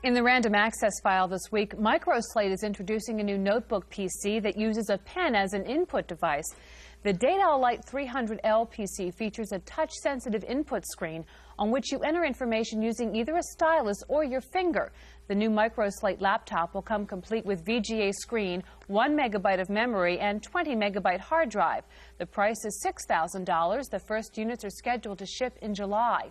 In the random access file this week, MicroSlate is introducing a new notebook PC that uses a pen as an input device. The Data Lite 300L PC features a touch-sensitive input screen on which you enter information using either a stylus or your finger. The new MicroSlate laptop will come complete with VGA screen, 1 megabyte of memory, and 20 megabyte hard drive. The price is $6,000. The first units are scheduled to ship in July.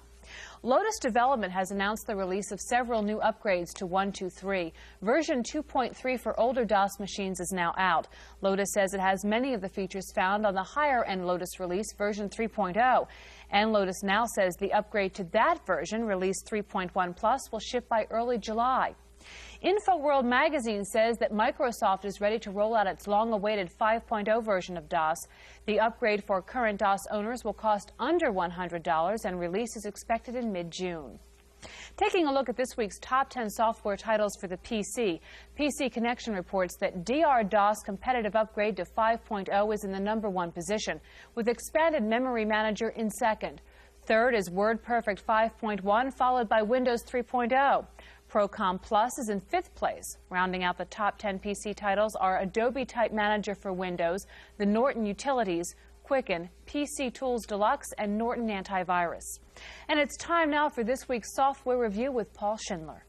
Lotus Development has announced the release of several new upgrades to 1.2.3. Version 2.3 for older DOS machines is now out. Lotus says it has many of the features found on the higher-end Lotus release, version 3.0. And Lotus now says the upgrade to that version, release 3.1 Plus, will ship by early July. InfoWorld magazine says that Microsoft is ready to roll out its long-awaited 5.0 version of DOS. The upgrade for current DOS owners will cost under $100, and release is expected in mid-June. Taking a look at this week's top 10 software titles for the PC, PC Connection reports that DR-DOS competitive upgrade to 5.0 is in the #1 position, with expanded memory manager in second. Third is WordPerfect 5.1, followed by Windows 3.0. Procom Plus is in 5th place. Rounding out the top 10 PC titles are Adobe Type Manager for Windows, the Norton Utilities, Quicken, PC Tools Deluxe, and Norton Antivirus. And it's time now for this week's software review with Paul Schindler.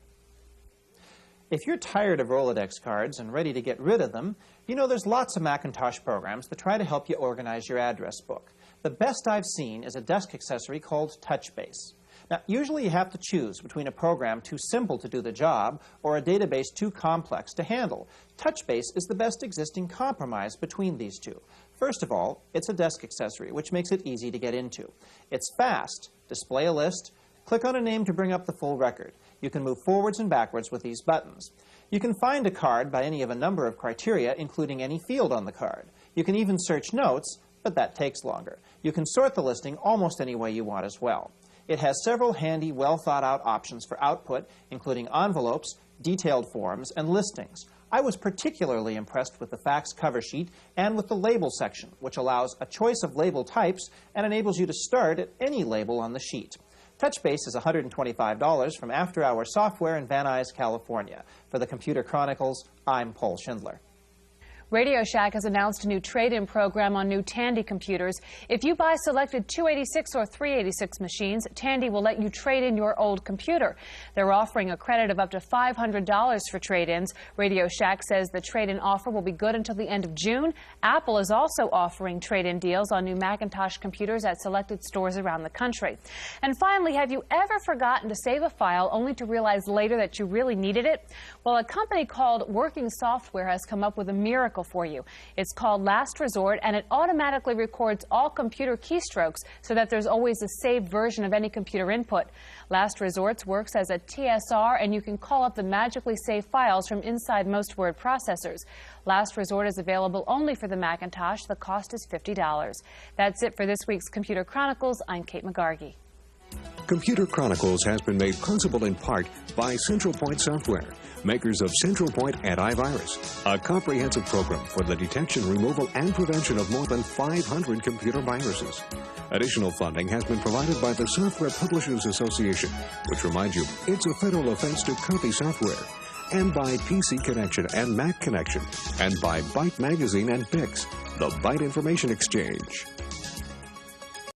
If you're tired of Rolodex cards and ready to get rid of them, you know there's lots of Macintosh programs that try to help you organize your address book. The best I've seen is a desk accessory called TouchBase. Now, usually you have to choose between a program too simple to do the job or a database too complex to handle. TouchBase is the best existing compromise between these two. First of all, it's a desk accessory, which makes it easy to get into. It's fast. Display a list. Click on a name to bring up the full record. You can move forwards and backwards with these buttons. You can find a card by any of a number of criteria, including any field on the card. You can even search notes, but that takes longer. You can sort the listing almost any way you want as well. It has several handy, well-thought-out options for output, including envelopes, detailed forms, and listings. I was particularly impressed with the fax cover sheet and with the label section, which allows a choice of label types and enables you to start at any label on the sheet. TouchBase is $125 from After Hours Software in Van Nuys, California. For the Computer Chronicles, I'm Paul Schindler. Radio Shack has announced a new trade-in program on new Tandy computers. If you buy selected 286 or 386 machines, Tandy will let you trade in your old computer. They're offering a credit of up to $500 for trade-ins. Radio Shack says the trade-in offer will be good until the end of June. Apple is also offering trade-in deals on new Macintosh computers at selected stores around the country. And finally, have you ever forgotten to save a file only to realize later that you really needed it? Well, a company called Working Software has come up with a miracle for you. It's called Last Resort, and it automatically records all computer keystrokes so that there's always a saved version of any computer input. Last Resort works as a TSR, and you can call up the magically saved files from inside most word processors. Last Resort is available only for the Macintosh. The cost is $50. That's it for this week's Computer Chronicles. I'm Kate McGargy. Computer Chronicles has been made possible in part by Central Point Software, makers of Central Point Antivirus, a comprehensive program for the detection, removal, and prevention of more than 500 computer viruses. Additional funding has been provided by the Software Publishers Association, which reminds you it's a federal offense to copy software, and by PC Connection and Mac Connection, and by Byte Magazine and Pix, the Byte Information Exchange.